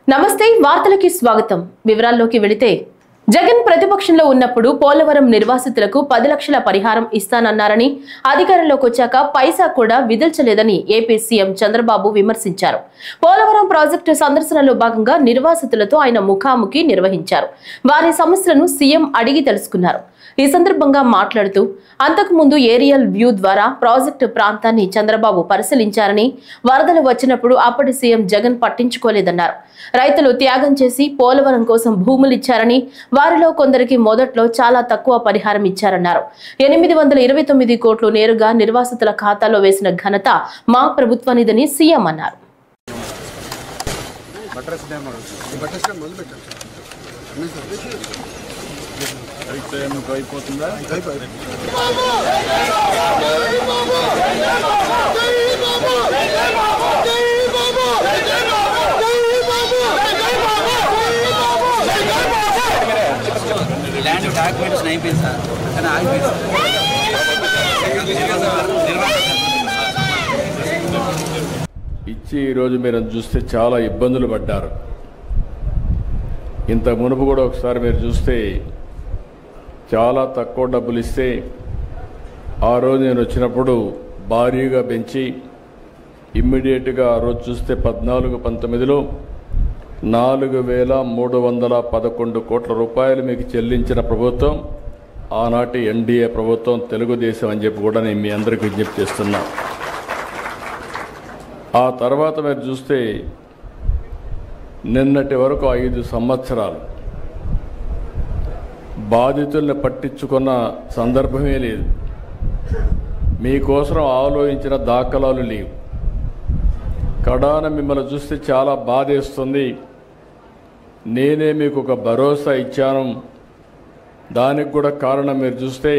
నమస్తే వార్తలకి స్వాగతం. వివరాల్లోకి వెళితే జగన్ ప్రతిపక్షంలో ఉన్నప్పుడు పోలవరం నిర్వాసితులకు 10 లక్షల పరిహారం ఇస్తానన్నారని అధికారంలోకి వచ్చాక పైసా కూడా విదిల్చలేదని ఏపీ సీఎం చంద్రబాబు విమర్శించారు. పోలవరం ప్రాజెక్టు సందర్శనలో భాగంగా నిర్వాసితులతో ఆయన ముఖాముఖి నిర్వహించారు. వారి సమస్యలను సీఎం అడిగి తెలుసుకున్నారు. ఈ సందర్భంగా మాట్లాడుతూ అంతకుముందు ఏరియల్ వ్యూ ద్వారా ప్రాజెక్టు ప్రాంతాన్ని చంద్రబాబు పరిశీలించారని, వరదలు వచ్చినప్పుడు అప్పటి సీఎం జగన్ పట్టించుకోలేదన్నారు. రైతులు త్యాగం చేసి పోలవరం కోసం భూములు ఇచ్చారని, వారిలో కొందరికి మొదట్లో చాలా తక్కువ పరిహారం ఇచ్చారన్నారు. 829 కోట్లు నేరుగా నిర్వాసితుల ఖాతాలో వేసిన ఘనత మా ప్రభుత్వానిదని సీఎం అన్నారు. ఇచ్చి ఈరోజు మీరు చూస్తే చాలా ఇబ్బందులు పడ్డారు. ఇంత మునుపు కూడా ఒకసారి మీరు చూస్తే చాలా తక్కువ డబ్బులు ఇస్తే ఆ రోజు నేను వచ్చినప్పుడు భారీగా పెంచి ఇమ్మీడియట్గా ఆ రోజు చూస్తే 14-19లో 4,311 కోట్ల రూపాయలు మీకు చెల్లించిన ప్రభుత్వం ఆనాటి ఎన్డీఏ ప్రభుత్వం, తెలుగుదేశం అని చెప్పి కూడా నేను మీ అందరికీ విజ్ఞప్తి చేస్తున్నా. ఆ తర్వాత మీరు చూస్తే నిన్నటి వరకు 5 సంవత్సరాలు బాధితుల్ని పట్టించుకున్న సందర్భమే లేదు. మీకోసం ఆలోచించిన దాఖలాలు లేవు. కడాన మిమ్మల్ని చూస్తే చాలా బాధేస్తుంది. నేనే మీకు ఒక భరోసా ఇచ్చాను. దానికి కూడా కారణం మీరు చూస్తే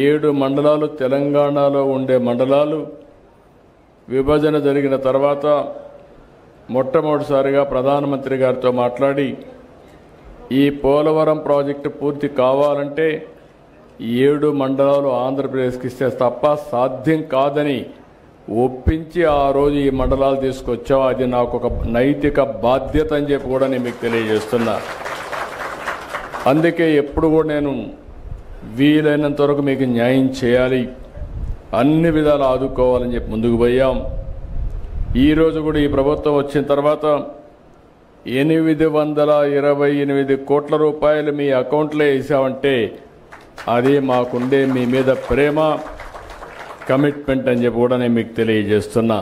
7 మండలాలు తెలంగాణలో ఉండే మండలాలు విభజన జరిగిన తర్వాత మొట్టమొదటిసారిగా ప్రధానమంత్రి గారితో మాట్లాడి ఈ పోలవరం ప్రాజెక్టు పూర్తి కావాలంటే 7 మండలాలు ఆంధ్రప్రదేశ్కి ఇస్తే తప్ప సాధ్యం కాదని ఒప్పించి ఆ రోజు ఈ మండలాలు తీసుకొచ్చాం. అది నాకు ఒక నైతిక బాధ్యత అని చెప్పి కూడా నేను మీకు తెలియజేస్తున్నా. అందుకే ఎప్పుడు కూడా నేను వీలైనంత వరకు మీకు న్యాయం చేయాలి, అన్ని విధాలు ఆదుకోవాలని చెప్పి ముందుకు పోయాం. ఈరోజు కూడా ఈ ప్రభుత్వం వచ్చిన తర్వాత 828 కోట్ల రూపాయలు మీ అకౌంట్లో వేసామంటే అది మాకుండే మీ మీద ప్రేమ, కమిట్మెంట్ అని చెప్పి కూడా నేను మీకు తెలియజేస్తున్నా.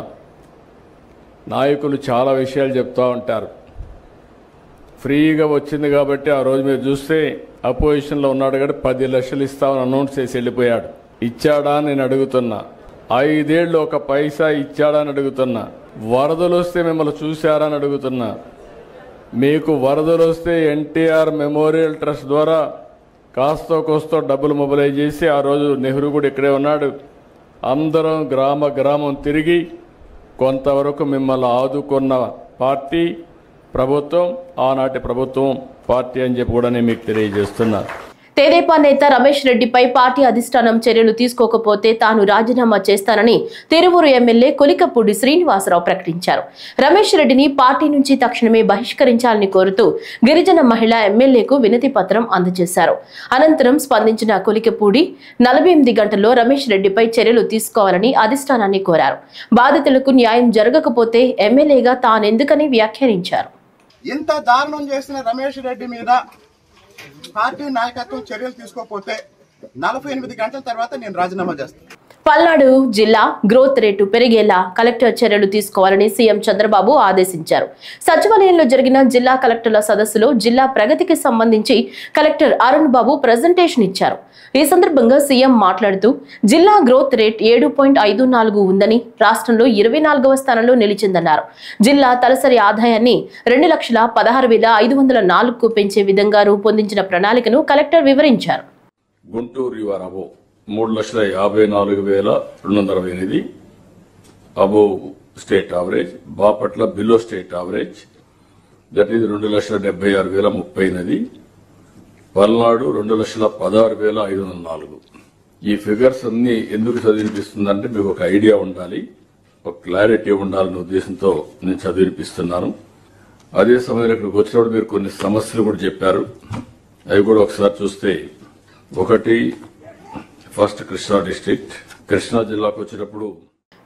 నాయకులు చాలా విషయాలు చెప్తూ ఉంటారు. ఫ్రీగా వచ్చింది కాబట్టి ఆ రోజు మీరు చూస్తే అపోజిషన్లో ఉన్నాడు కాబట్టి 10 లక్షలు ఇస్తామని అనౌన్స్ చేసి వెళ్ళిపోయాడు. ఇచ్చాడా నేను అడుగుతున్నా. 5 ఏళ్ళు ఒక పైసా ఇచ్చాడా అని అడుగుతున్నా. వరదలు వస్తే మిమ్మల్ని చూశారా అని అడుగుతున్నా. మీకు వరదలు వస్తే ఎన్టీఆర్ మెమోరియల్ ట్రస్ట్ ద్వారా కాస్తో కోస్తో డబ్బులు మొబిలైజ్ చేసి ఆ రోజు నెహ్రూ కూడా ఇక్కడే ఉన్నాడు. అందరం గ్రామం తిరిగి కొంతవరకు మిమ్మల్ని ఆదుకున్న పార్టీ ప్రభుత్వం, ఆనాటి ప్రభుత్వం పార్టీ అని చెప్పి కూడా నేను మీకు తెలియజేస్తున్నా. తెదేపా నేత రమేష్ రెడ్డిపై పార్టీ అధిష్టానం చర్యలు తీసుకోకపోతే తాను రాజీనామా చేస్తానని తిరువూరు ఎమ్మెల్యే కొలికపూడి శ్రీనివాసరావు ప్రకటించారు. రమేష్ రెడ్డిని పార్టీ నుంచి తక్షణమే బహిష్కరించాలని కోరుతూ గిరిజన మహిళ ఎమ్మెల్యేకు వినతి పత్రం అందజేశారు. అనంతరం స్పందించిన కొలికపూడి 48 గంటల్లో రమేష్ రెడ్డిపై చర్యలు తీసుకోవాలని అధిష్టానాన్ని కోరారు. బాధితులకు న్యాయం జరగకపోతే ఎమ్మెల్యేగా తానెందుకని వ్యాఖ్యానించారు. ఇంత దారుణం చేసిన రమేష్ రెడ్డి మీద పార్టీ నాయకత్వం చర్యలు తీసుకోకపోతే 48 గంటల తర్వాత నేను రాజీనామా చేస్తాను. పల్నాడు జిల్లా గ్రోత్ రేటు పెరిగేలా కలెక్టర్ చర్యలు తీసుకోవాలని సీఎం చంద్రబాబు ఆదేశించారు. సచివాలయంలో జరిగిన జిల్లా కలెక్టర్ల సదస్సులో జిల్లా ప్రగతికి సంబంధించి కలెక్టర్ అరుణ్ బాబు ప్రజెంటేషన్ ఇచ్చారు. ఈ సందర్భంగా సీఎం మాట్లాడుతూ జిల్లా గ్రోత్ రేట్ 7.54 ఉందని, రాష్ట్రంలో 24వ స్థానంలో నిలిచిందన్నారు. జిల్లా తలసరి ఆదాయాన్ని 2,16,504కు పెంచే విధంగా రూపొందించిన ప్రణాళికను కలెక్టర్ వివరించారు. Guntur 3,54,228 above state average, Bapatla below state average, that is 2,76,030. Palnadu 2,16,504. ఈ ఫిగర్స్ అన్ని ఎందుకు చదివినిపిస్తుందంటే మీకు ఒక ఐడియా ఉండాలి, ఒక క్లారిటీ ఉండాలనే ఉద్దేశంతో నేను చదివినిపిస్తున్నాను. అదే సమయంలో ఇక్కడికి వచ్చినప్పుడు మీరు కొన్ని సమస్యలు కూడా చెప్పారు. అవి కూడా ఒకసారి చూస్తే, ఒకటి ఫస్ట్ కృష్ణా డిస్ట్రిక్ట్, కృష్ణా జిల్లాకు వచ్చినప్పుడు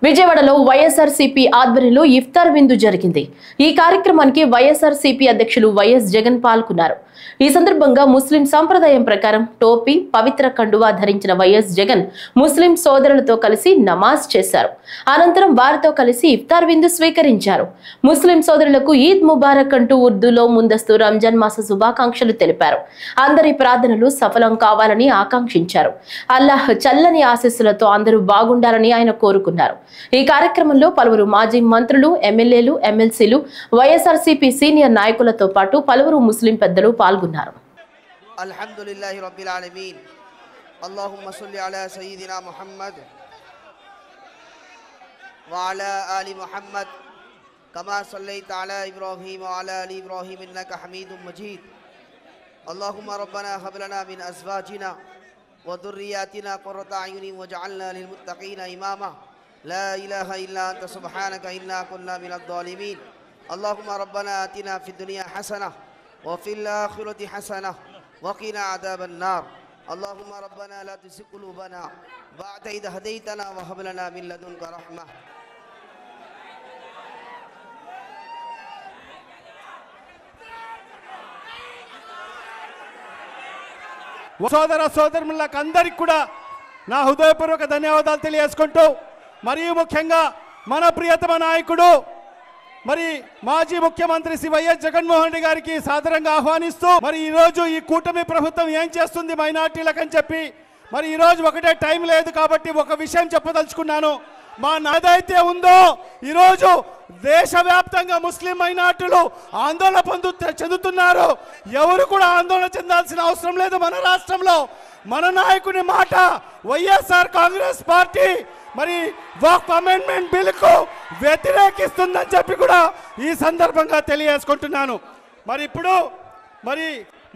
విజయవాడలో వైఎస్ఆర్సీపీ ఆధ్వర్యంలో ఇఫ్తార్ విందు జరిగింది. ఈ కార్యక్రమానికి వైఎస్ఆర్సీపీ అధ్యక్షులు వైఎస్ జగన్ పాల్గొన్నారు. ఈ సందర్భంగా ముస్లిం సంప్రదాయం ప్రకారం టోపీ, పవిత్ర కండువా ధరించిన వైఎస్ జగన్ ముస్లిం సోదరులతో కలిసి నమాజ్ చేశారు. అనంతరం వారితో కలిసి ఇఫ్తార్ విందు స్వీకరించారు. ముస్లిం సోదరులకు ఈద్ ముబారక్ అంటూ ఉర్దూలో ముందస్తు రంజాన్ మాస శుభాకాంక్షలు తెలిపారు. అందరి ప్రార్థనలు సఫలం కావాలని ఆకాంక్షించారు. అల్లాహ్ చల్లని ఆశీస్సులతో అందరూ బాగుండాలని ఆయన కోరుకున్నారు. ఈ కార్యక్రమంలో పలువురు మాజీ మంత్రులు, ఎమ్మెల్యేలు, ఎమ్మెల్సీలు, వైఎస్ఆర్సీపీ సీనియర్ నాయకులతో పాటు పలువురు ముస్లిం పెద్దలు పాల్గొన్నారు. అల్హమ్దులిల్లాహి రబ్బిల్ ఆలమీన్. అల్లాహుమ్మ సల్లి అలా సయ్యిదినా ముహమ్మద్ వ అలా ఆలి ముహమ్మద్ కమా సల్లైత అలా ఇబ్రాహీమ్ వ అలా ఆలి ఇబ్రాహీమ్ ఇన్నక హమీదుమ్ మజీద్. అల్లాహుమ్మ రబ్బనా హబ్ లనా మిన్ అజ్వాజినా వ దుర్రియాతినా ఖుర్రత అయుని వజఅల్నా లిల్ ముత్తఖీన ఇమామా. لا إله إلا أنت سبحانك إنا كنا من الظالمين. اللهم ربنا آتنا في الدنيا حسنة وفي الآخرة حسنة وقنا عذاب النار. اللهم ربنا لا تزغ قلوبنا بعد إذ هديتنا وهب لنا من لدنك رحمة. సోదర సోదరులకు అందరికీ కూడా నా హృదయపూర్వక ధన్యవాదాలు తెలియజేసుకుంటూ, మరియు ముఖ్యంగా మన ప్రియతమ నాయకుడు మరి మాజీ ముఖ్యమంత్రి శ్రీ వైఎస్ జగన్మోహన్ రెడ్డి గారికి సాదరంగా ఆహ్వానిస్తూ, మరి ఈరోజు ఈ కూటమి ప్రభుత్వం ఏం చేస్తుంది మైనార్టీలకని చెప్పి, మరి ఈరోజు ఒకటే టైం లేదు కాబట్టి ఒక విషయం చెప్పదలుచుకున్నాను. మా నాదైతే ఉందో ఈరోజు దేశవ్యాప్తంగా ముస్లిం మైనార్టీలు ఆందోళన చెందుతున్నారు. ఎవరు కూడా ఆందోళన చెందాల్సిన అవసరం లేదు. మన రాష్ట్రంలో మన నాయకుని మాట వైఎస్ఆర్ కాంగ్రెస్ పార్టీ మరి వక్ఫ్ అమెండ్మెంట్ బిల్లుకు వ్యతిరేకిస్తుందని చెప్పి కూడా ఈ సందర్భంగా తెలియజేసుకుంటున్నాను. మరి ఇప్పుడు మరి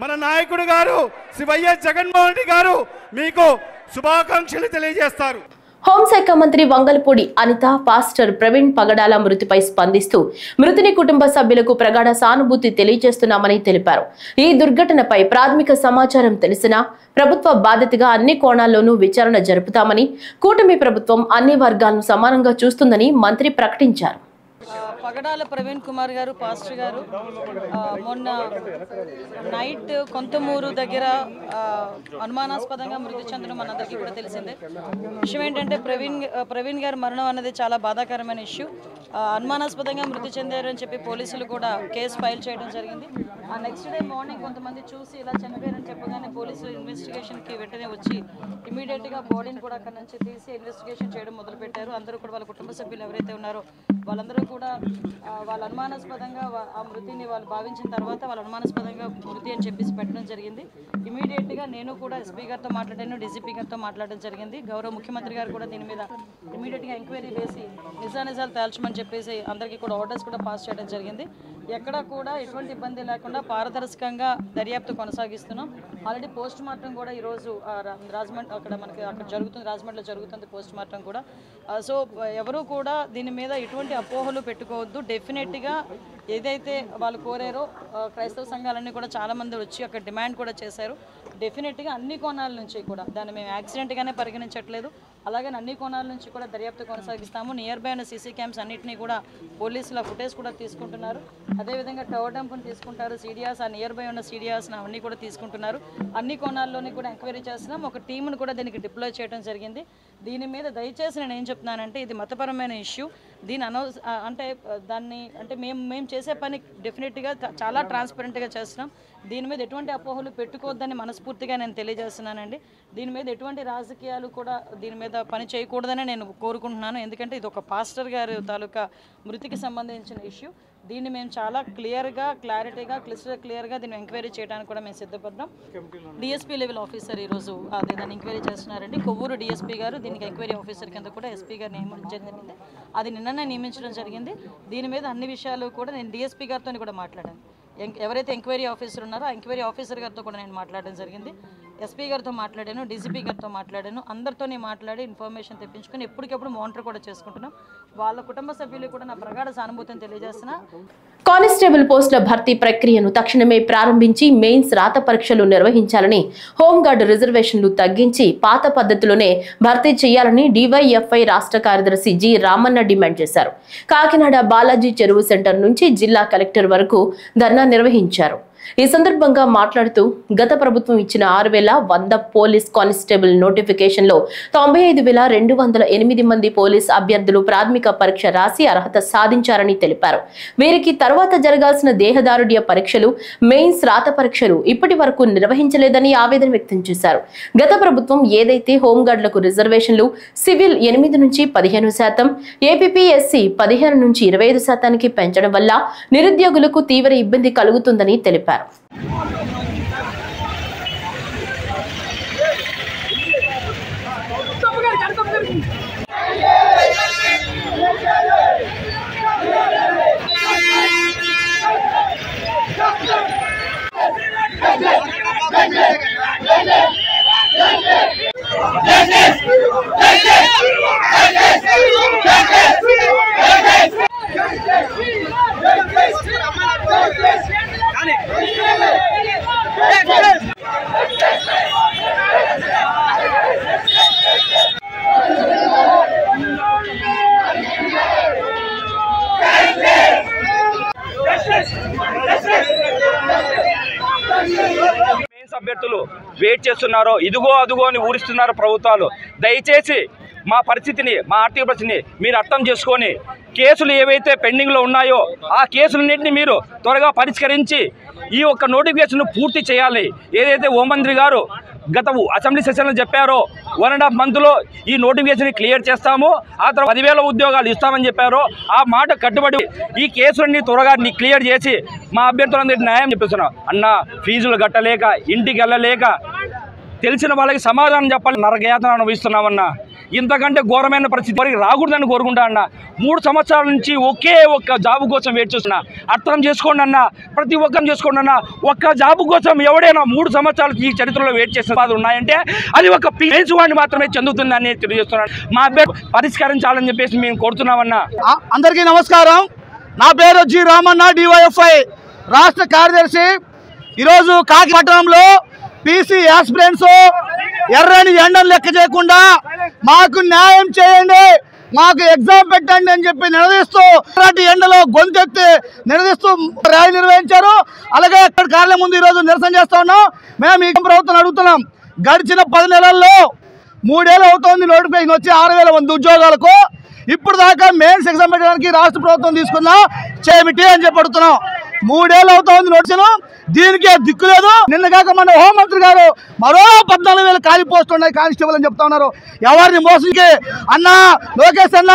మన నాయకుడు గారు శ్రీ వైఎస్ జగన్మోహన్ రెడ్డి గారు మీకు శుభాకాంక్షలు తెలియజేస్తారు. హోంశాఖ మంత్రి వంగలపూడి అనిత పాస్టర్ ప్రవీణ్ పగడాల మృతిపై స్పందిస్తూ మృతుని కుటుంబ సభ్యులకు ప్రగాఢ సానుభూతి తెలియజేస్తున్నామని తెలిపారు. ఈ దుర్ఘటనపై ప్రాథమిక సమాచారం తెలిసినా ప్రభుత్వ బాధ్యతగా అన్ని కోణాల్లోనూ విచారణ జరుపుతామని, కూటమి ప్రభుత్వం అన్ని వర్గాలను సమానంగా చూస్తుందని మంత్రి ప్రకటించారు. పగడాల ప్రవీణ్ కుమార్ గారు పాస్టర్ గారు మొన్న నైట్ కొంతమూరు దగ్గర అనుమానాస్పదంగా మృతి చెందడం మనందరికీ కూడా తెలిసిందే. విషయం ఏంటంటే ప్రవీణ్ గారు మరణం అన్నది చాలా బాధాకరమైన ఇష్యూ. అనుమానాస్పదంగా మృతి చెందారు అని చెప్పి పోలీసులు కూడా కేసు ఫైల్ చేయడం జరిగింది. ఆ నెక్స్ట్ డే మార్నింగ్ కొంతమంది చూసి ఇలా చనిపోయారని చెప్పగానే పోలీసులు ఇన్వెస్టిగేషన్కి వెంటనే వచ్చి ఇమీడియట్గా బాడీని కూడా అక్కడ నుంచి తీసి ఇన్వెస్టిగేషన్ చేయడం మొదలుపెట్టారు. అందరూ కూడా వాళ్ళ కుటుంబ సభ్యులు ఎవరైతే ఉన్నారో వాళ్ళందరూ కూడా వాళ్ళ అనుమానాస్పదంగా ఆ మృతిని వాళ్ళు భావించిన తర్వాత వాళ్ళ అనుమానాస్పదంగా మృతి అని చెప్పేసి పెట్టడం జరిగింది. ఇమీడియట్గా నేను కూడా ఎస్పీ గారితో మాట్లాడాను, డీజీపీ గారితో మాట్లాడడం జరిగింది. గౌరవ ముఖ్యమంత్రి గారు కూడా దీని మీద ఇమీడియట్గా ఎంక్వైరీ వేసి నిజానిజాలు తేల్చమని చెప్పేసి అందరికీ కూడా ఆర్డర్స్ కూడా పాస్ చేయడం జరిగింది. ఎక్కడ కూడా ఎటువంటి ఇబ్బంది లేకుండా పారదర్శకంగా దర్యాప్తు కొనసాగిస్తున్నాం. ఆల్రెడీ పోస్ట్ మార్టం కూడా ఈరోజు రాజమండ్రి అక్కడ జరుగుతుంది, రాజమండ్రిలో జరుగుతుంది పోస్ట్ మార్టం కూడా. సో ఎవరు కూడా దీని మీద ఎటువంటి అపోహలు పెట్టుకోవద్దు. డెఫినెట్గా ఏదైతే వాళ్ళు కోరారో క్రైస్తవ సంఘాలన్నీ కూడా చాలామంది వచ్చి అక్కడ డిమాండ్ కూడా చేశారు. డెఫినెట్గా అన్ని కోణాల నుంచి కూడా దాన్ని మేము యాక్సిడెంట్గానే పరిగణించట్లేదు. అలాగే అన్ని కోణాల నుంచి కూడా దర్యాప్తు కొనసాగిస్తాము. నియర్ బై ఉన్న సీసీ క్యామ్స్ అన్నింటినీ కూడా పోలీసుల ఫుటేజ్ కూడా తీసుకుంటున్నారు. అదేవిధంగా టవర్ డంప్ని తీసుకుంటారు, సీడియాస్ ఆ నియర్ బై ఉన్న సీడియాస్ అవన్నీ కూడా తీసుకుంటున్నారు. అన్ని కోణాల్లోని కూడా ఎంక్వైరీ చేస్తున్నాం. ఒక టీంను కూడా దీనికి డిప్లాయ్ చేయడం జరిగింది. దీని మీద దయచేసి నేను ఏం చెప్తున్నానంటే ఇది మతపరమైన ఇష్యూ. దీని మేము చేసే పని డెఫినెట్గా చాలా ట్రాన్స్పరెంట్గా చేస్తున్నాం. దీని మీద ఎటువంటి అపోహలు పెట్టుకోవద్దని మనస్ఫూర్తిగా నేను తెలియజేస్తున్నానండి. దీని మీద ఎటువంటి రాజకీయాలు కూడా దీని మీద పని చేయకూడదని నేను కోరుకుంటున్నాను. ఎందుకంటే ఇది ఒక పాస్టర్ గారి తాలూకా మృతికి సంబంధించిన ఇష్యూ. దీన్ని మేము చాలా క్లారిటీగా క్లియర్గా దీన్ని ఎంక్వైరీ చేయడానికి కూడా మేము సిద్ధపడ్డాం. డిఎస్పీ లెవెల్ ఆఫీసర్ ఈరోజు దాన్ని ఎంక్వైరీ చేస్తున్నారండి. కొవ్వూరు డిఎస్పీ గారు దీనికి ఎంక్వైరీ ఆఫీసర్ కింద కూడా ఎస్పీ గారు నియమించడం జరిగింది. అది నిన్ననే నియమించడం జరిగింది. దీని మీద అన్ని విషయాలు కూడా నేను డిఎస్పీ గారితో కూడా మాట్లాడాను. ఎవరైతే ఎంక్వైరీ ఆఫీసర్ ఉన్నారో ఆ ఎంక్వైరీ ఆఫీసర్ గారితో కూడా నేను మాట్లాడడం జరిగింది. ఎస్పీ గారితో మాట్లాడాను, డీసీపీ గారితో మాట్లాడాను, అందరితోనే మాట్లాడి ఇన్ఫర్మేషన్ తెప్పించుకొని ఎప్పటికప్పుడు మానిటర్ కూడా చేసుకుంటున్నాం. వాళ్ళ కుటుంబ సభ్యులు కూడా నా ప్రగాఢ సానుభూతిని తెలియజేస్తున్నా. కానిస్టేబుల్ పోస్టుల భర్తీ ప్రక్రియను తక్షణమే ప్రారంభించి మెయిన్స్ రాత పరీక్షలు నిర్వహించాలని, హోంగార్డు రిజర్వేషన్లు తగ్గించి పాత పద్ధతిలోనే భర్తీ చేయాలని డివైఎఫ్ఐ రాష్ట్ర కార్యదర్శి జి రామన్న డిమాండ్ చేశారు. కాకినాడ బాలాజీ చెరువు సెంటర్ నుంచి జిల్లా కలెక్టర్ వరకు ధర్నా నిర్వహించారు. ఈ సందర్భంగా మాట్లాడుతూ గత ప్రభుత్వం ఇచ్చిన 6,100 పోలీస్ కానిస్టేబుల్ నోటిఫికేషన్ లో 95,208 మంది పోలీస్ అభ్యర్థులు ప్రాథమిక పరీక్ష రాసి అర్హత సాధించారని తెలిపారు. వీరికి తర్వాత జరగాల్సిన దేహదారుఢ్య పరీక్షలు, మెయిన్స్ రాత పరీక్షలు ఇప్పటి వరకు నిర్వహించలేదని ఆవేదన వ్యక్తం చేశారు. గత ప్రభుత్వం ఏదైతే హోంగార్డులకు రిజర్వేషన్లు సివిల్ 8 నుంచి 15%, ఏపీఎస్సీ 15 నుంచి 25% పెంచడం వల్ల నిరుద్యోగులకు తీవ్ర ఇబ్బంది కలుగుతుందని తెలిపారు. అభ్యర్థులు వెయిట్ చేస్తున్నారో ఇదిగో అదుగో అని ఊరిస్తున్నారు ప్రభుత్వాలు. దయచేసి మా పరిస్థితిని, మా ఆర్థిక పరిస్థితిని మీరు అర్థం చేసుకొని కేసులు ఏవైతే పెండింగ్లో ఉన్నాయో ఆ కేసులన్నింటినీ మీరు త్వరగా పరిష్కరించి ఈ ఒక్క నోటిఫికేషన్ పూర్తి చేయాలి. ఏదైతే హోంమంత్రి గారు గత అసెంబ్లీ సెషన్లో చెప్పారో 1.5 monthలో ఈ నోటిఫికేషన్ క్లియర్ చేస్తాము, ఆ తర్వాత 10,000 ఉద్యోగాలు ఇస్తామని చెప్పారో ఆ మాట కట్టుబడి ఈ కేసులన్నీ త్వరగా క్లియర్ చేసి మా అభ్యర్థులందరికీ న్యాయం చెప్పిస్తున్నాం. అన్న ఫీజులు కట్టలేక, ఇంటికి వెళ్ళలేక, తెలిసిన వాళ్ళకి సమాధానం చెప్పాలి, నరకయాతన అనుభవిస్తున్నామన్నా. ఇంతకంటే ఘోరమైన పరిస్థితి వరకు రాకూడదని కోరుకుంటా అన్న. 3 సంవత్సరాల నుంచి ఒకే ఒక్క జాబు కోసం వెయిట్ చేస్తున్నా. అర్థం చేసుకోండి అన్న, ప్రతి ఒక్కరిని చేసుకోండి అన్న. ఒక్క జాబు కోసం ఎవడైనా 3 సంవత్సరాలు ఈ చరిత్రలో వెయిట్ చేసిన బాధ ఉన్నాయంటే అది ఒక మెయిన్స్ వాడిని మాత్రమే చెందుతుందని తెలియజేస్తున్నాను. మా అభ్యర్థి పరిష్కరించాలని చెప్పేసి మేము కోరుతున్నామన్నా. అందరికీ నమస్కారం. నా పేరు జి రామన్న, డివైఎఫ్ఐ రాష్ట్ర కార్యదర్శి. ఈరోజు కాకి పట్టణంలో పీసీ యాస్పిరెంట్స్ ఎర్రని ఎండలు లెక్క చేయకుండా మాకు న్యాయం చేయండి, మాకు ఎగ్జామ్ పెట్టండి అని చెప్పి నిలదీస్తూ ఎండలో గొంతెత్తి నిలదీస్తూ ర్యాలీ నిర్వహించారు. అలాగే అక్కడ కార్యాలయం ముందు ఈరోజు నిరసన చేస్తా ఉన్నాం. మేము ఈ ప్రభుత్వం అడుగుతున్నాం, గడిచిన 10 నెలల్లో 3 ఏళ్ళు అవుతోంది నోటిఫికేషన్ వచ్చి 6,100 ఉద్యోగాలకు. ఇప్పుడు దాకా మెయిన్స్ ఎగ్జామ్ పెట్టడానికి రాష్ట్ర ప్రభుత్వం తీసుకున్న చేమిటి అని చెప్పి అడుగుతున్నాం. 3 ఏళ్ళు అవుతోంది నోటిఫికేషన్, దీనికి దిక్కు లేదు. నిన్న కాక మన హోంమంత్రి గారు మరో 14,000 ఖాళీ పోస్టులు ఉన్నాయి కానిస్టేబుల్ అని చెప్తా ఉన్నారు. ఎవరిని మోసంకి అన్న లోకేష్ అన్న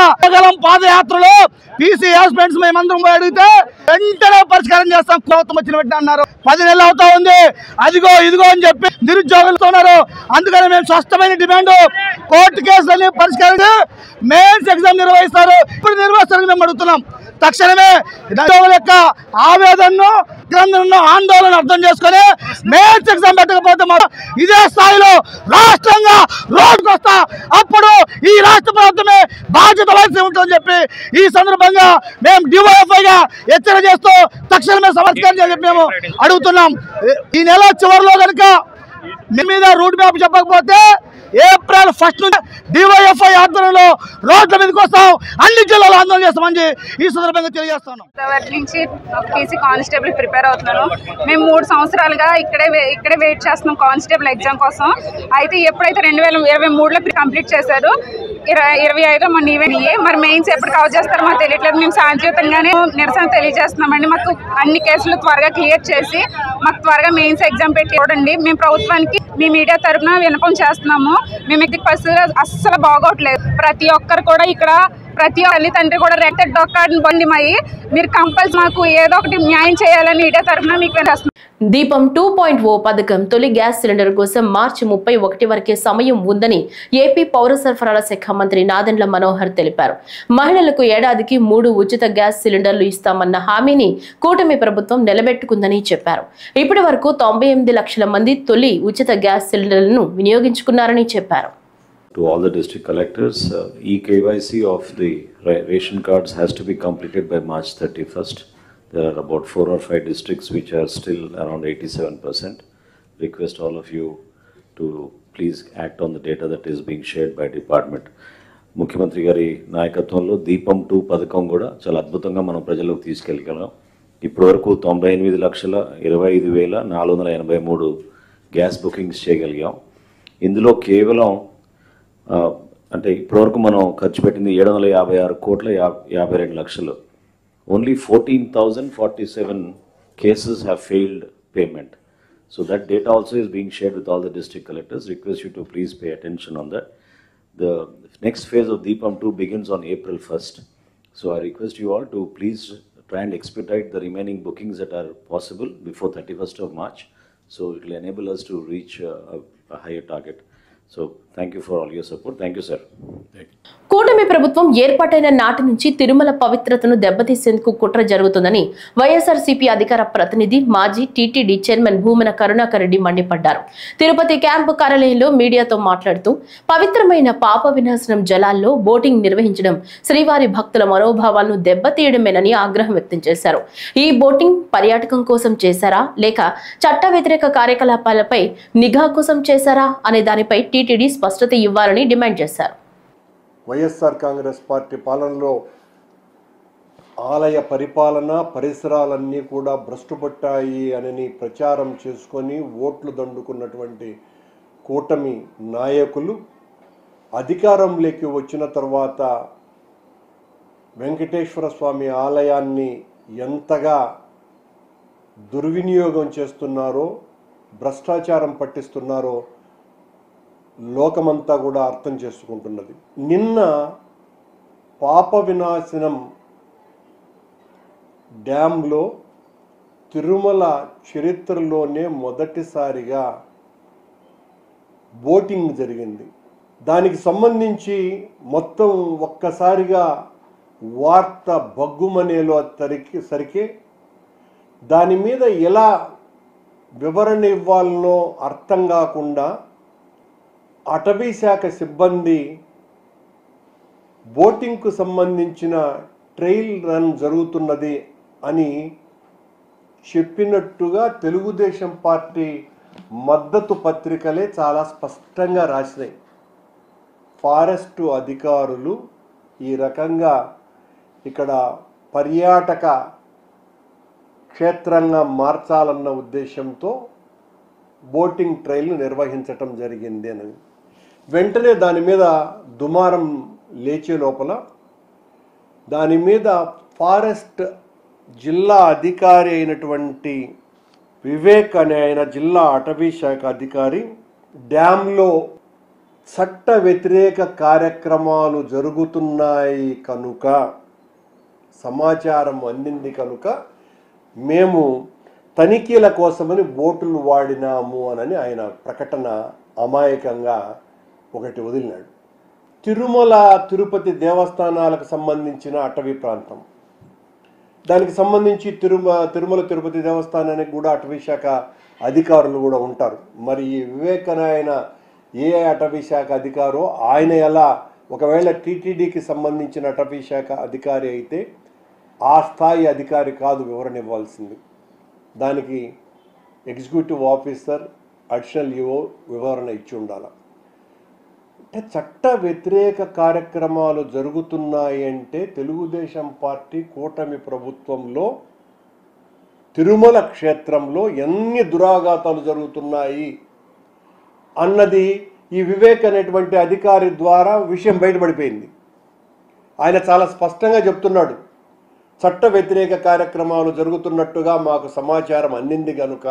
పాదయాత్రలో పీసీ యాస్పిరెంట్స్ మేమందరం పోయి అడిగితే వెంటనే పరిష్కారం చేస్తాం ప్రభుత్వం వచ్చిన వెంటనే అన్నారు. 10 నెలలు అవుతా ఉంది, అదిగో ఇదిగో అని చెప్పి నిరుద్యోగులతో ఉన్నారు. అందుకని మేము స్పష్టమైన డిమాండ్, కోర్టు కేసులని పరిష్కరించి మెయిన్స్ ఎగ్జామ్ నిర్వహిస్తారు. ఇప్పుడు నిర్వహిస్తారని మేము అడుగుతున్నాం. తక్షణమే ఉద్యోగుల యొక్క ఆవేదనను, ఆందోళన అర్థం చేసుకుని మెయిన్స్ ఎగ్జామ్ పెట్టకపోతే ఇదే స్థాయిలో రాష్ట్రంగా రోడ్డుకు వస్తా, అప్పుడు ఈ రాష్ట్ర ప్రభుత్వమే బాధ్యత వలసి ఉంటుందని చెప్పి ఈ సందర్భంగా మేము డివైఎఫ్ఐగా హెచ్చరిక చేస్తూ తక్షణమే సమర్పించాలని చెప్పి మేము అడుగుతున్నాం. ఈ నెల చివరిలో కనుక మీ మీద రూట్ మ్యాప్ చెప్పకపోతే ఏప్రిల్ 1 నుంచి డివైఎఫ్ఐ ఆధ్వర్యంలో రోడ్ల మీదకి వస్తాం, అన్ని జిల్లాలో ఆందోళన చేస్తామని ఈ సందర్భంగా తెలియజేస్తున్నాం. నుంచి పీసీ కానిస్టేబుల్ ప్రిపేర్ అవుతున్నాను. మేము 3 సంవత్సరాలుగా ఇక్కడే వెయిట్ చేస్తున్నాం కానిస్టేబుల్ ఎగ్జామ్ కోసం. అయితే ఎప్పుడైతే 2023లో కంప్లీట్ చేశారు, 25లో మన ఈవెంట్ మరి మెయిన్స్ ఎప్పుడు కవర్ చేస్తారో మాకు తెలియట్లేదు. మేము శాంతియుతంగానే నిరసన తెలియజేస్తున్నామండి. మాకు అన్ని కేసులు త్వరగా క్లియర్ చేసి మాకు త్వరగా మెయిన్స్ ఎగ్జామ్ పెట్టి చూడండి. మేము ప్రభుత్వానికి మీ మీడియా తరఫున విన్నపం చేస్తున్నాము. మేము ఇది పరిస్థితులు అస్సలు బాగోట్లేదు. ప్రతి ఒక్కరు కూడా ఇక్కడ ప్రతి తల్లి తండ్రి కూడా రెక్టెడ్ డొక్కాడిని బండి మీరు కంపల్సరీ మాకు ఏదో ఒకటి న్యాయం చేయాలని మీడియా తరఫున మీకు దీపం 2.0 పథకం తొలి గ్యాస్ సిలిండర్ కోసం మార్చి 31 వరకే సమయం ఉందని ఏపీ పౌర సరఫరాల శాఖ మంత్రి నాదెండ్ల మనోహర్ తెలిపారు. మహిళలకు ఏడాదికి 3 ఉచిత గ్యాస్ సిలిండర్లు ఇస్తామన్న హామీని కూటమి ప్రభుత్వం నిలబెట్టుకుందని చెప్పారు. ఇప్పటి వరకు 98 లక్షల మంది తొలి ఉచిత గ్యాస్ సిలిండర్లను వినియోగించుకున్నారని చెప్పారు. To all the district collectors, e-KYC of the ration cards has to be completed by March 31st. There are about 4 or 5 districts which are still around 87%. Request all of you to please act on the data that is being shared by department. ముఖ్యమంత్రి గారి నాయకత్వంలో దీపం 2 పథకం కూడా చాలా అద్భుతంగా మనం ప్రజలకు తీసుకెళ్ళగలం. ఇప్పటివరకు 98,25,483 గ్యాస్ బుకింగ్స్ చేయగలిగాం. ఇందులో కేవలం అంటే ఇప్పటివరకు మనం ఖర్చు పెట్టింది 756,52 లక్షలు. Only 14,047 cases have failed payment. So that data also is being shared with all the district collectors. Request you to please pay attention on that. The next phase of Deepam 2 begins on April 1st. So I request you all to please try and expedite the remaining bookings that are possible before 31st of March. So it will enable us to reach a higher target. So thank you for all your support. Thank you, sir. కూటమి ప్రభుత్వం ఏర్పాటైన నాటి నుంచి తిరుమల పవిత్రతను దెబ్బతీసేందుకు కుట్ర జరుగుతుందని వైఎస్ఆర్సీపీ అధికార ప్రతినిధి మాజీ టీటీడీ చైర్మన్ భూమన కరుణాకర్ రెడ్డి మండిపడ్డారు. తిరుపతి క్యాంపు కార్యాలయంలో మీడియాతో మాట్లాడుతూ పవిత్రమైన పాప వినాశనం జలాల్లో బోటింగ్ నిర్వహించడం శ్రీవారి భక్తుల మనోభావాలను దెబ్బతీయడమేనని ఆగ్రహం వ్యక్తం చేశారు. ఈ బోటింగ్ పర్యాటకం కోసం చేశారా లేక చట్ట వ్యతిరేక కార్యకలాపాలపై నిఘా కోసం చేశారా అనే దానిపై టీటీడీ స్పష్టత ఇవ్వాలని డిమాండ్ చేశారు. వైఎస్ఆర్ కాంగ్రెస్ పార్టీ పాలనలో ఆలయ పరిపాలన పరిసరాలన్నీ కూడా భ్రష్టుపట్టాయి అని ప్రచారం చేసుకొని ఓట్లు దండుకున్నటువంటి కూటమి నాయకులు అధికారంలోకి వచ్చిన తర్వాత వెంకటేశ్వర స్వామి ఆలయాన్ని ఎంతగా దుర్వినియోగం చేస్తున్నారో, భ్రష్టాచారం పట్టిస్తున్నారో లోకమంతా కూడా అర్థం చేసుకుంటున్నది. నిన్న పాప వినాశనం డ్యాంలో తిరుమల చరిత్రలోనే మొదటిసారిగా బోటింగ్ జరిగింది. దానికి సంబంధించి మొత్తం ఒక్కసారిగా వార్త బగ్గుమనేలో సరికి దాని మీద ఎలా వివరణ ఇవ్వాలనో అర్థం కాకుండా అటవీ శాఖ సిబ్బంది బోటింగ్కు సంబంధించిన ట్రయల్ రన్ జరుగుతున్నది అని చెప్పినట్టుగా తెలుగుదేశం పార్టీ మద్దతు పత్రికలే చాలా స్పష్టంగా రాసినాయి. ఫారెస్టు అధికారులు ఈ రకంగా ఇక్కడ పర్యాటక క్షేత్రంగా మార్చాలన్న ఉద్దేశంతో బోటింగ్ ట్రయల్ను నిర్వహించటం జరిగింది అని వెంటనే దాని మీద దుమారం లేచే లోపల దాని మీద ఫారెస్ట్ జిల్లా అధికారి అయినటువంటి వివేక్ అనే ఆయన జిల్లా అటవీ శాఖ అధికారి డ్యాంలో చట్ట వ్యతిరేక కార్యక్రమాలు జరుగుతున్నాయి కనుక సమాచారం అందింది కనుక మేము తనిఖీల కోసమని బోటులు వాడినాము అని ఆయన ప్రకటన అమాయకంగా ఒకటి వదిలినాడు. తిరుమల తిరుపతి దేవస్థానాలకు సంబంధించిన అటవీ ప్రాంతం, దానికి సంబంధించి తిరుమల తిరుపతి దేవస్థానానికి కూడా అటవీ శాఖ అధికారులు కూడా ఉంటారు. మరి ఈ వివేకనాయన ఏ అటవీ శాఖ అధికారో ఆయన ఎలా ఒకవేళ టీటీడీకి సంబంధించిన అటవీ శాఖ అధికారి అయితే ఆ స్థాయి అధికారి కాదు వివరణ ఇవ్వాల్సింది. దానికి ఎగ్జిక్యూటివ్ ఆఫీసర్ అడిషనల్ ఈఓ వివరణ ఇచ్చి ఉండాలి. అంటే చట్ట వ్యతిరేక కార్యక్రమాలు జరుగుతున్నాయి అంటే తెలుగుదేశం పార్టీ కూటమి ప్రభుత్వంలో తిరుమల క్షేత్రంలో ఎన్ని దురాఘాతాలు జరుగుతున్నాయి అన్నది ఈ వివేక్ అనేటువంటి అధికారి ద్వారా విషయం బయటపడిపోయింది. ఆయన చాలా స్పష్టంగా చెప్తున్నాడు, చట్ట వ్యతిరేక కార్యక్రమాలు జరుగుతున్నట్టుగా మాకు సమాచారం అందింది కనుక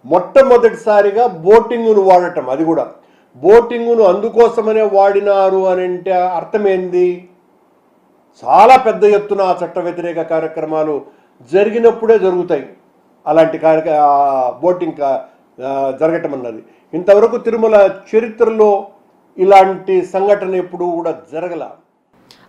మొట్టమొదటిసారిగా బోటింగును వాడటం, అది కూడా బోటింగును అందుకోసమనే వాడినారు అని అంటే అర్థమైంది. చాలా పెద్ద ఎత్తున ఆ చట్ట వ్యతిరేక కార్యక్రమాలు జరిగినప్పుడే జరుగుతాయి. అలాంటి బోటింగ్ జరగటం అన్నది. ఇంతవరకు తిరుమల చరిత్రలో ఇలాంటి సంఘటన ఎప్పుడూ కూడా జరగల.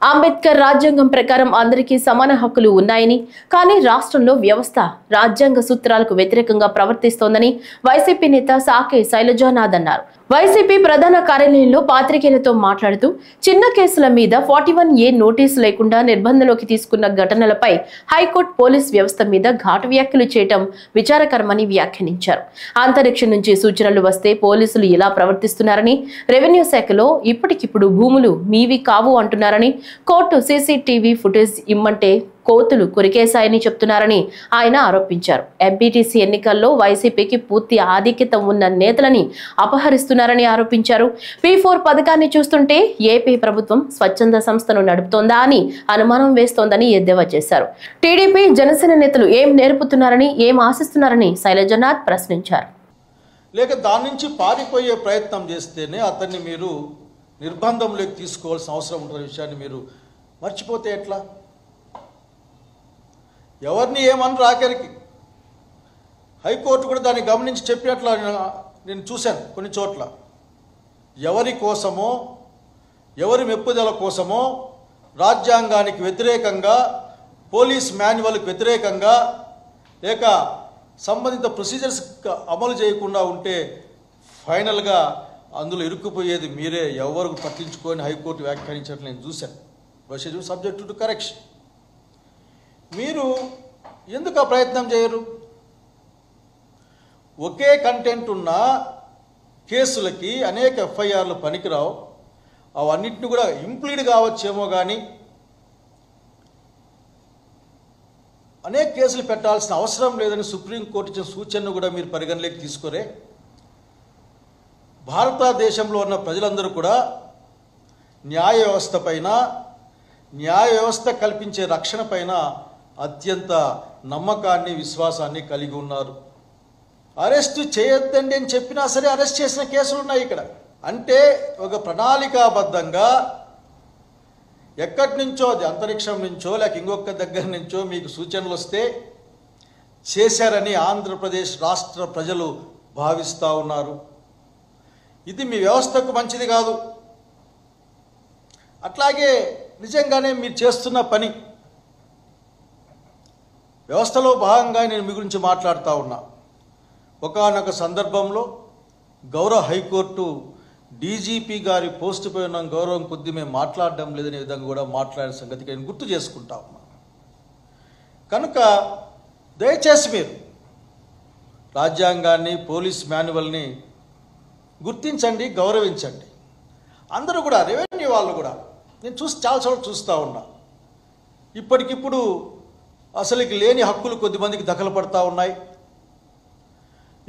అంబేద్కర్ రాజ్యాంగం ప్రకారం అందరికీ సమాన హక్కులు ఉన్నాయని, కానీ రాష్ట్రంలో వ్యవస్థ రాజ్యాంగ సూత్రాలకు వ్యతిరేకంగా ప్రవర్తిస్తోందని వైసీపీ నేత సాకే శైలజానాథ్ అన్నారు. వైసీపీ ప్రధాన కార్యాలయంలో పాత్రికేయులతో మాట్లాడుతూ చిన్న కేసుల మీద 41A నోటీసు లేకుండా నిర్బంధంలోకి తీసుకున్న ఘటనలపై హైకోర్టు పోలీస్ వ్యవస్థ మీద ఘాటు వ్యాఖ్యలు చేయటం విచారకరమని వ్యాఖ్యానించారు. అంతరిక్షం నుంచి సూచనలు వస్తే పోలీసులు ఇలా ప్రవర్తిస్తున్నారని, రెవెన్యూ శాఖలో ఇప్పటికిప్పుడు భూములు మీవి కావు అంటున్నారని, కోర్టు సీసీటీవీ ఫుటేజ్ ఇమ్మంటే కోతులు కొరికేశాయని చెప్తున్నారని ఆయన ఆరోపించారు. ఎంపీటీసీ ఎన్నికల్లో వైసీపీకి పూర్తి ఆధిక్యత ఉన్న నేతలని అపహరిస్తున్నారని ఆరోపించారు. P4 పథకాన్ని చూస్తుంటే ఏపీ ప్రభుత్వం స్వచ్ఛంద సంస్థను నడుపుతోందా అని అనుమానం వేస్తోందని ఎద్దేవా చేశారు. టీడీపీ జనసేన నేతలు ఏం నేర్పుతున్నారని, ఏం ఆశిస్తున్నారని శైలజనాథ్ ప్రశ్నించారు. లేక దాని నుంచి పారిపోయే ప్రయత్నం చేస్తేనే అతన్ని మీరు నిర్బంధంలోకి తీసుకోవాల్సిన అవసరం ఉంటున్న విషయాన్ని మీరు మర్చిపోతే ఎట్లా? ఎవరిని ఏమని రాకరికి హైకోర్టు కూడా దాన్ని గమనించి చెప్పినట్లు నేను చూశాను కొన్ని చోట్ల. ఎవరి కోసమో, ఎవరి మెప్పుదల కోసమో రాజ్యాంగానికి వ్యతిరేకంగా, పోలీస్ మాన్యువల్కి వ్యతిరేకంగా, లేక సంబంధిత ప్రొసీజర్స్ అమలు చేయకుండా ఉంటే ఫైనల్గా అందులో ఇరుక్కుపోయేది మీరే. ఎవరికి పట్టించుకొని హైకోర్టు వ్యాఖ్యానించినట్లు నేను చూశాను. Procedure subject to correction. మీరు ఎందుకు ఆ ప్రయత్నం చేయరు? ఒకే కంటెంట్ ఉన్న కేసులకి అనేక ఎఫ్ఐఆర్లు పనికిరావు. అవన్నిటిని కూడా ఇంప్లీడ్ కావచ్చేమో కానీ అనేక కేసులు పెట్టాల్సిన అవసరం లేదని సుప్రీంకోర్టు ఇచ్చిన సూచనను కూడా మీరు పరిగణలోకి తీసుకోరే. భారతదేశంలో ఉన్న ప్రజలందరూ కూడా న్యాయ వ్యవస్థ పైన, న్యాయ వ్యవస్థ కల్పించే రక్షణ పైన అత్యంత నమ్మకాన్ని, విశ్వాసాన్ని కలిగి ఉన్నారు. అరెస్ట్ చేయొద్దండి అని చెప్పినా సరే అరెస్ట్ చేసిన కేసులు ఉన్నాయి ఇక్కడ. అంటే ఒక ప్రణాళికాబద్ధంగా ఎక్కడి నుంచో, అది అంతరిక్షం నుంచో లేక ఇంకొక దగ్గర నుంచో మీకు సూచనలు వస్తే చేశారని ఆంధ్రప్రదేశ్ రాష్ట్ర ప్రజలు భావిస్తూ ఉన్నారు. ఇది మీ వ్యవస్థకు మంచిది కాదు. అట్లాగే నిజంగానే మీరు చేస్తున్న పని వ్యవస్థలో భాగంగా నేను మీ గురించి మాట్లాడుతూ ఉన్నా. ఒకానొక సందర్భంలో గౌరవ హైకోర్టు డీజీపీ గారి పోస్టుపై ఉన్న గౌరవం కొద్దీ మేము మాట్లాడడం లేదనే విధంగా కూడా మాట్లాడిన సంగతికి నేను గుర్తు చేసుకుంటా ఉన్నా. కనుక దయచేసి మీరు రాజ్యాంగాన్ని, పోలీస్ మాన్యువల్ని గుర్తించండి, గౌరవించండి. అందరూ కూడా, రెవెన్యూ వాళ్ళు కూడా, నేను చాలా చోట్ల చూస్తూ ఉన్నా, ఇప్పటికిప్పుడు అసలుకి లేని హక్కులు కొద్దిమందికి దఖలు పడతా ఉన్నాయి.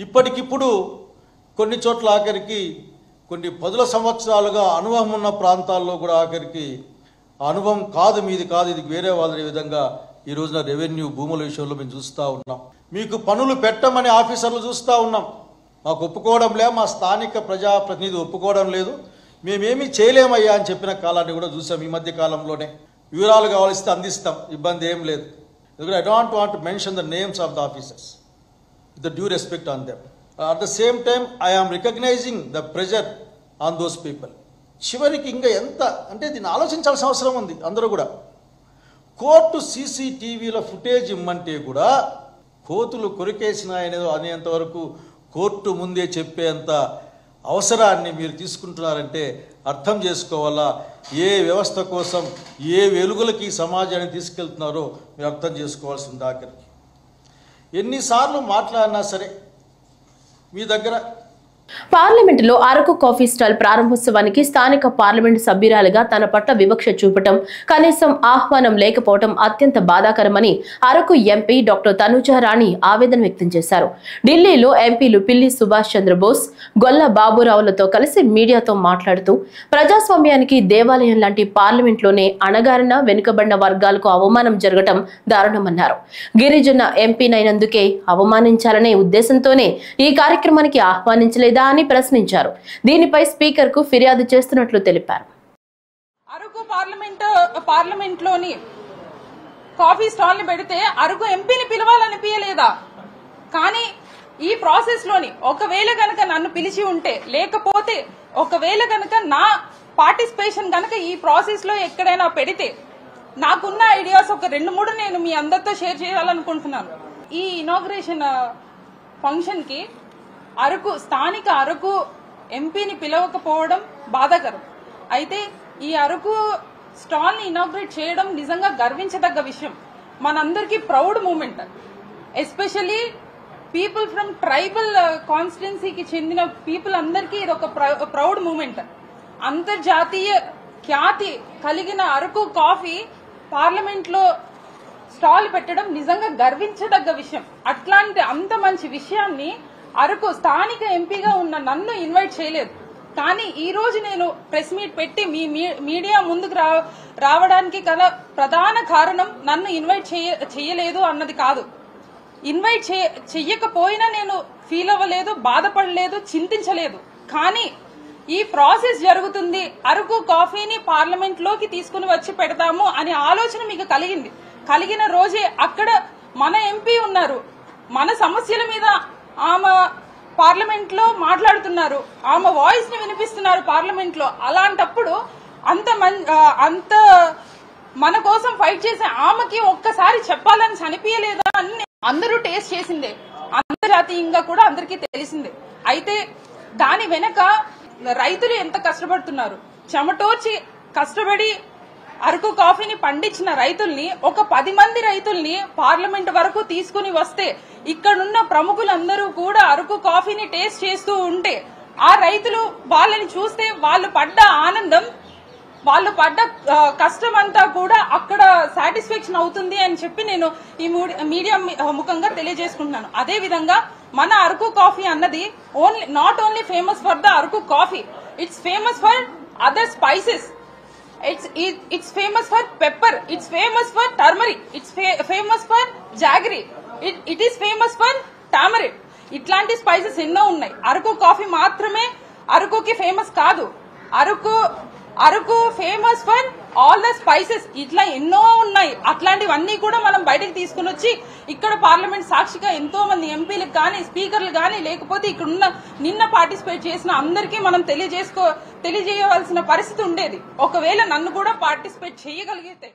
ఇప్పటికిప్పుడు కొన్ని చోట్ల ఆఖరికి కొన్ని 10 సంవత్సరాలుగా అనుభవం ఉన్న ప్రాంతాల్లో కూడా ఆఖరికి అనుభవం కాదు, మీది కాదు, ఇది వేరే వాళ్ళ విధంగా ఈ రోజున రెవెన్యూ భూముల విషయంలో మేము చూస్తూ ఉన్నాం. మీకు పనులు పెట్టమని ఆఫీసర్లు చూస్తూ ఉన్నాం. మాకు ఒప్పుకోవడం లేదు, మా స్థానిక ప్రజాప్రతినిధి ఒప్పుకోవడం లేదు, మేమేమీ చేయలేమయ్యా అని చెప్పిన కాలాన్ని కూడా చూసాం ఈ మధ్య కాలంలోనే. వివరాలు కావాల్సితే అందిస్తాం, ఇబ్బంది ఏం లేదు. ఎందుకంటే I don't want to mention the names of the officers with the due respect on them. At the same time, I am recognizing the pressure on those people. చివరికి ఇంకా ఎంత అంటే దీన్ని ఆలోచించాల్సిన అవసరం ఉంది అందరూ కూడా. కోర్టు సీసీటీవీలో ఫుటేజ్ ఇమ్మంటే కూడా కోతులు కొరికేసినాయనేదో అనేంత వరకు కోర్టు ముందే చెప్పేంత అవసరాన్ని మీరు తీసుకుంటున్నారంటే అర్థం చేసుకోవాలా. ఏ వ్యవస్థ కోసం, ఏ వెలుగులకి సమాజాన్ని తీసుకెళ్తున్నారో మీరు అర్థం చేసుకోవాల్సింది. ఆఖరికి ఎన్నిసార్లు మాట్లాడినా సరే మీ దగ్గర పార్లమెంటులో అరకు కాఫీ స్టాల్ ప్రారంభోత్సవానికి స్థానిక పార్లమెంటు సభ్యురాలుగా తన పట్ల వివక్ష చూపటం, కనీసం ఆహ్వానం లేకపోవడం అత్యంత బాధాకరమని అరకు ఎంపీ డాక్టర్ తనుజా రాణి ఆవేదన వ్యక్తం చేశారు. ఢిల్లీలో ఎంపీలు పిల్లి సుభాష్ చంద్రబోస్, గొల్ల బాబురావులతో కలిసి మీడియాతో మాట్లాడుతూ ప్రజాస్వామ్యానికి దేవాలయం లాంటి పార్లమెంట్లోనే అణగారిన, వెనుకబడిన వర్గాలకు అవమానం జరగటం దారుణమన్నారు. గిరిజన ఎంపీనైనందుకే అవమానించాలనే ఉద్దేశంతోనే ఈ కార్యక్రమానికి ఆహ్వానించలేదు అని ప్రశ్నించారు. దీనిపై స్పీకర్ కు ఫిర్యాదు చేస్తున్నట్లు తెలిపారు. అరకు పార్లమెంట్లోని కాఫీ స్టాల్ ని పెడితే అరకు ఎంపీని పిలవాలనిపించలేదా? కానీ ఈ ప్రాసెస్లోని ఒకవేళ కనుక నన్ను పిలిచి ఉంటే, లేకపోతే ఒకవేళ కనుక నా పార్టిసిపేషన్ కనుక ఈ ప్రాసెస్లో ఎక్కడైనా పెడితే, నాకున్న ఐడియాస్ ఒక 2-3 నేను మీ అందరితో షేర్ చేయాలనుకుంటున్నాను. ఈ ఇనాగ్రేషన్ ఫంక్షన్కి స్థానిక అరకు ఎంపీని పిలవకపోవడం బాధాకరం. అయితే ఈ అరకు స్టాల్ని ఇనాగ్రేట్ చేయడం నిజంగా గర్వించదగ్గ విషయం. మనందరికీ proud moment. Especially people from tribal కాన్స్టిట్యున్సీకి చెందిన పీపుల్ అందరికీ ఇది ఒక ప్రౌడ్ మూమెంట్. అంతర్జాతీయ ఖ్యాతి కలిగిన అరకు కాఫీ పార్లమెంట్లో స్టాల్ పెట్టడం నిజంగా గర్వించదగ్గ విషయం. అట్లాంటి అంత మంచి విషయాన్ని అరకు స్థానిక ఎంపీగా ఉన్న నన్ను ఇన్వైట్ చేయలేదు. కానీ ఈ రోజు నేను ప్రెస్ మీట్ పెట్టి మీ మీడియా ముందుకు రావడానికి గల ప్రధాన కారణం నన్ను ఇన్వైట్ చేయలేదు అన్నది కాదు. ఇన్వైట్ చెయ్యకపోయినా నేను ఫీల్ అవ్వలేదు, బాధపడలేదు, చింతించలేదు. కానీ ఈ ప్రాసెస్ జరుగుతుంది, అరకు కాఫీని పార్లమెంట్ లోకి తీసుకుని వచ్చి పెడతాము అనే ఆలోచన మీకు కలిగిన రోజే అక్కడ మన ఎంపీ ఉన్నారు, మన సమస్యల మీద ఆమె పార్లమెంట్ లో మాట్లాడుతున్నారు, ఆమె వాయిస్ ని వినిపిస్తున్నారు పార్లమెంట్ లో. అలాంటప్పుడు అంత మన కోసం ఫైట్ చేసే ఆమెకి ఒక్కసారి చెప్పాలని చనిపోయలేదా అని అందరూ టేస్ట్ చేసిందే, అంతర్జాతీయంగా కూడా అందరికీ తెలిసిందే. అయితే దాని వెనక రైతులు ఎంత కష్టపడుతున్నారు, చెమటోర్చి కష్టపడి అరకు కాఫీని పండించిన రైతుల్ని, ఒక 10 మంది రైతుల్ని పార్లమెంట్ వరకు తీసుకుని వస్తే ఇక్కడున్న ప్రముఖులందరూ కూడా అరకు కాఫీని టేస్ట్ చేస్తూ ఉంటే ఆ రైతులు వాళ్ళని చూస్తే వాళ్ళు పడ్డ ఆనందం, వాళ్ళు పడ్డ కష్టం అంతా కూడా అక్కడ సాటిస్ఫాక్షన్ అవుతుంది అని చెప్పి నేను ఈ మీడియా ముఖంగా తెలియజేసుకుంటున్నాను. అదే విధంగా మన అరకు కాఫీ అన్నది not only famous for the Araku coffee, it's famous for other spices, it's famous for pepper, it's famous for turmeric, it's famous for jaggery, it is famous for tamarind. ఇట్లాంటి స్పైసెస్ ఎన్నో ఉన్నాయి. Araku coffee మాత్రమే అరకుకి famous కాదు, Araku famous for all the spices. ఇట్లా ఎన్నో ఉన్నాయి. అట్లాంటివన్నీ కూడా మనం బయటకు తీసుకుని వచ్చి ఇక్కడ పార్లమెంట్ సాక్షిగా ఎంతో మంది ఎంపీలకు కానీ, స్పీకర్లు కానీ, లేకపోతే ఇక్కడ నిన్న పార్టిసిపేట్ చేసిన అందరికీ మనం తెలియజేయవలసిన పరిస్థితి ఉండేది ఒకవేళ నన్ను కూడా పార్టిసిపేట్ చేయగలిగితే.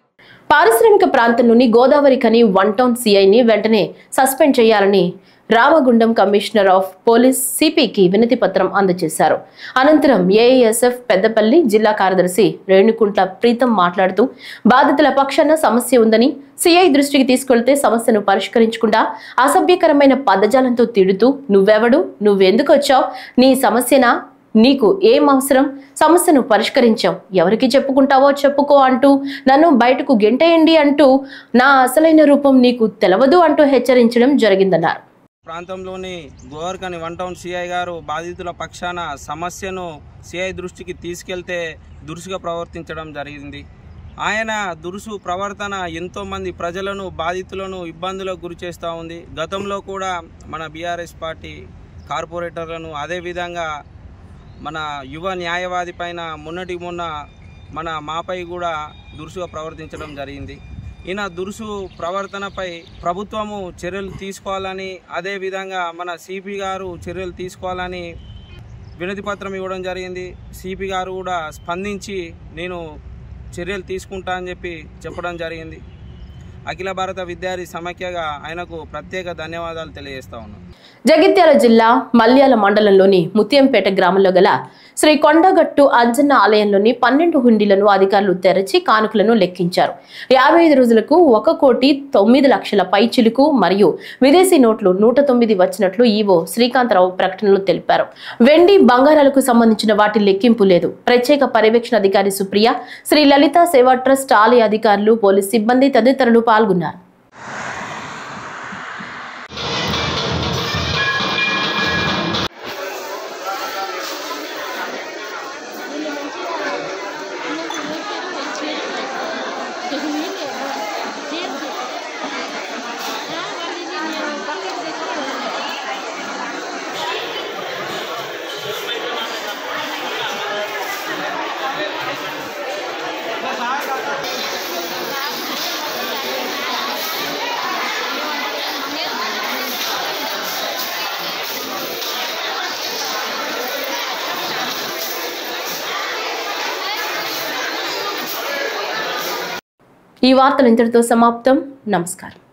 పారిశ్రామిక ప్రాంతంలోని గోదావరి ఖని 1 టౌన్ సిఐని వెంటనే సస్పెండ్ చేయాలని రామగుండం కమిషనర్ ఆఫ్ పోలీస్ సిపికి వినతి పత్రం అందజేశారు. అనంతరం ఏఐఎస్ఎఫ్ పెద్దపల్లి జిల్లా కార్యదర్శి రేణుకుంట్ల ప్రీతం మాట్లాడుతూ బాధితుల పక్షాన సమస్య ఉందని సిఐ దృష్టికి తీసుకెళ్తే సమస్యను పరిష్కరించకుండా అసభ్యకరమైన పదజాలంతో తిడుతూ నువ్వెవడు, నువ్వెందుకు వచ్చావు, నీ సమస్యనా, నీకు ఏం అవసరం, సమస్యను పరిష్కరించాం, ఎవరికి చెప్పుకుంటావో చెప్పుకో అంటూ నన్ను బయటకు గెంటేయండి అంటూ నా అసలైన రూపం నీకు తెలవదు అంటూ హెచ్చరించడం జరిగిందన్నారు. ప్రాంతంలోని గోదావరి ఖని 1 టౌన్ సిఐ గారు బాధితుల పక్షాన సమస్యను సిఐ దృష్టికి తీసుకెళ్తే దురుసుగా ప్రవర్తించడం జరిగింది. ఆయన దురుసు ప్రవర్తన ఎంతోమంది ప్రజలను, బాధితులను ఇబ్బందులకు గురి చేస్తూ ఉంది. గతంలో కూడా మన బీఆర్ఎస్ పార్టీ కార్పొరేటర్లను, అదేవిధంగా మన యువ న్యాయవాది పైన మొన్న మాపై కూడా దురుసుగా ప్రవర్తించడం జరిగింది. ఈయన దురుసు ప్రవర్తనపై ప్రభుత్వము చర్యలు తీసుకోవాలని, అదేవిధంగా మన సిపి గారు చర్యలు తీసుకోవాలని వినతి పత్రం ఇవ్వడం జరిగింది. సిపి గారు కూడా స్పందించి నేను చర్యలు తీసుకుంటా అని చెప్పడం జరిగింది. అఖిల భారత విద్యార్థి సమైక్యగా ఆయనకు ప్రత్యేక ధన్యవాదాలు తెలియజేస్తా ఉన్నాను. జగిత్యాల జిల్లా మల్యాల మండలంలోని ముత్యంపేట గ్రామంలో గల శ్రీ కొండగట్టు అంజన్న ఆలయంలోని 12 హుండీలను అధికారులు తెరచి కానుకలను లెక్కించారు. 55 రోజులకు 1,09,00,000 పైచిలుకు మరియు విదేశీ నోట్లు 109 వచ్చినట్లు ఈవో శ్రీకాంతరావు ప్రకటనలో తెలిపారు. వెండి, బంగారాలకు సంబంధించిన వాటి లెక్కింపు లేదు. ప్రత్యేక పర్యవేక్షణ అధికారి సుప్రియ, శ్రీ లలిత సేవా ట్రస్ట్ ఆలయ అధికారులు, పోలీస్ సిబ్బంది తదితరులు పాల్గొన్నారు. ఈ వార్తలు ఇంతటితో సమాప్తం. నమస్కారం.